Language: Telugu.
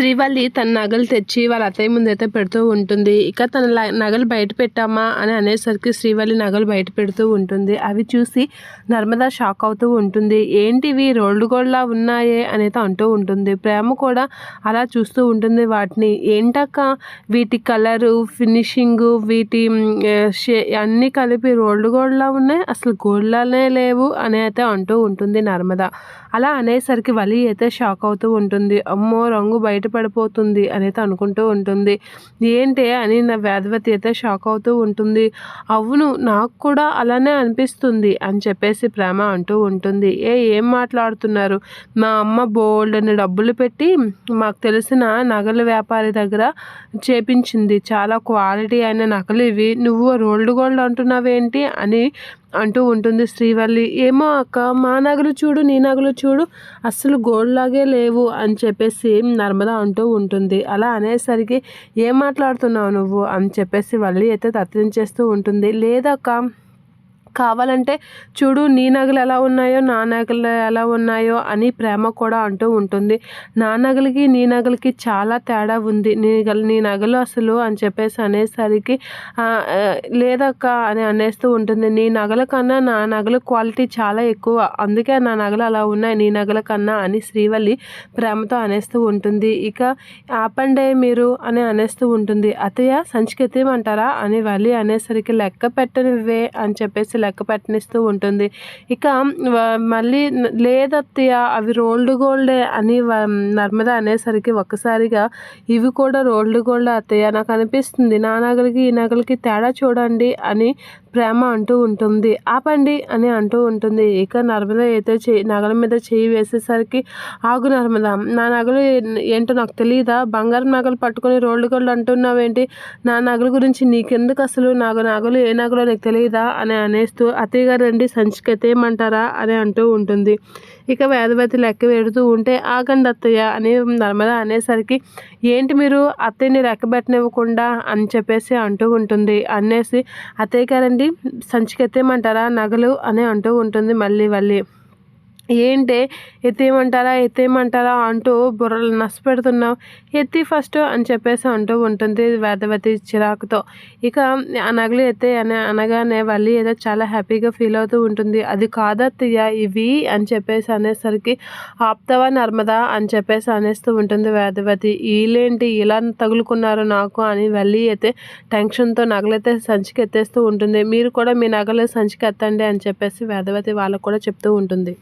శ్రీవల్లి తన నగలు తెచ్చి వాళ్ళ అత్తయ్య ముందైతే పెడుతూ ఉంటుంది. ఇక తన నగలు బయట పెట్టామా అని అనేసరికి శ్రీవల్లి నగలు బయట పెడుతూ ఉంటుంది. అవి చూసి నర్మద షాక్ అవుతూ ఉంటుంది. ఏంటివి రోల్డ్ గోల్డ్లా ఉన్నాయే అనేది అంటూ ఉంటుంది. ప్రేమ కూడా అలా చూస్తూ ఉంటుంది వాటిని. ఏంటక్క వీటి కలరు, ఫినిషింగు, వీటి అన్నీ కలిపి రోల్డ్ గోల్డ్లా ఉన్నాయి, అసలు గోల్డ్లానే లేవు అని అయితే అంటూ ఉంటుంది నర్మద. అలా అనేసరికి వలి అయితే షాక్ అవుతూ ఉంటుంది. అమ్మో రంగు బయటపడిపోతుంది అనేది అనుకుంటూ ఉంటుంది. ఏంటి అని నా వేదవతి అయితే షాక్ అవుతూ ఉంటుంది. అవును నాకు కూడా అలానే అనిపిస్తుంది అని చెప్పేసి ప్రేమ అంటూ ఉంటుంది. ఏం మాట్లాడుతున్నారు, మా అమ్మ బోల్డ్ అని డబ్బులు పెట్టి మాకు తెలిసిన నగల వ్యాపారి దగ్గర చేపించింది, చాలా క్వాలిటీ అయిన నగలు ఇవి, నువ్వు రోల్డ్ గోల్డ్ అంటున్నావేంటి అని అంటూ ఉంటుంది శ్రీవల్లి. ఏమో అక్క మా నగలు చూడు, నీ నగలు చూడు, అస్సలు గోల్డ్ లాగే లేవు అని చెప్పేసి నర్మద అంటూ ఉంటుంది. అలా అనేసరికి ఏం మాట్లాడుతున్నావు నువ్వు అని చెప్పేసి వల్లి అయితే తత్తించేస్తూ ఉంటుంది. లేదక్క కావాలంటే చూడు, నీ నగలు ఎలా ఉన్నాయో నా నగలు ఎలా ఉన్నాయో అని ప్రేమ కూడా అంటూ ఉంటుంది. నా నగలకి నీ నగలకి చాలా తేడా ఉంది, నీ నగలు అసలు అని చెప్పేసి అనేసరికి లేదక్క అని అనేస్తూ ఉంటుంది. నీ నగల కన్నా నా నగల క్వాలిటీ చాలా ఎక్కువ, అందుకే నా నగలు అలా ఉన్నాయి నీ నగల కన్నా అని శ్రీవల్లి ప్రేమతో అనేస్తూ ఉంటుంది. ఇక ఆపండే మీరు అని అనేస్తూ ఉంటుంది. అత్తయ్య సంచికెత్తేయమంటారా అని వల్లి అనేసరికి లెక్క పెట్టనివే అని చెప్పేసి లెక్క పెట్టనిస్తూ ఉంటుంది. ఇక మళ్ళీ లేదత్తయ్య అవి రోల్డ్ గోల్డే అని నర్మద అనేసరికి ఒక్కసారిగా ఇవి కూడా రోల్డ్ గోల్డ్ అత్తయ్య, నాకు అనిపిస్తుంది నా నగలకి ఈ నగలకి తేడా చూడండి అని ప్రేమ అంటూ ఉంటుంది. ఆపండి అని అంటూ ఉంటుంది. ఇక నర్మద అయితే నగల మీద చేయి వేసేసరికి ఆగు నర్మద, నా నగలు ఏంటో నాకు తెలియదా, బంగారం నగలు పట్టుకొని రోల్డ్ గోల్డ్ అంటున్నావేంటి, నా నగల గురించి నీకెందుకు, అసలు నగలు ఏ నగలో నీకు తెలియదా అని అనేస్తూ అత్తయ్య గారు రండి సంచికెత్తేయమంటారా అని అంటూ ఉంటుంది. ఇక వేదవతి లెక్క పెడుతూ ఉంటే ఆగండి అత్తయ్య అని నర్మద అనేసరికి ఏంటి మీరు అత్తయ్యని లెక్క పెట్టనివ్వకుండా అని చెప్పేసి అంటూ ఉంటుంది. అనేసి అత్తయ్య గారండి సంచికెత్తేయమంటారా నగలు అని అంటూ ఉంటుంది. మళ్ళీ ఏంటి ఎత్తేయమంటారా అంటూ బుర్రలు నష్టపెడుతున్నావు, ఎత్తి ఫస్ట్ అని చెప్పేసి అంటూ ఉంటుంది వేదవతి చిరాకుతో. ఇక ఆ నగలు అని అనగానే వల్లి ఏదో చాలా హ్యాపీగా ఫీల్ అవుతూ ఉంటుంది. అది కాదత్తయ్య ఇవి అని చెప్పేసి అనేసరికి ఆప్తావా నర్మదా అని చెప్పేసి అనేస్తూ ఉంటుంది వేదవతి. వీళ్ళేంటి ఇలా తగులుకున్నారు నాకు అని వల్లి అయితే టెన్షన్తో నగలైతే సంచికి ఎత్తేస్తూ ఉంటుంది. మీరు కూడా మీ నగలు సంచికి ఎత్తండి అని చెప్పేసి వేదవతి వాళ్ళకు కూడా చెప్తూ ఉంటుంది.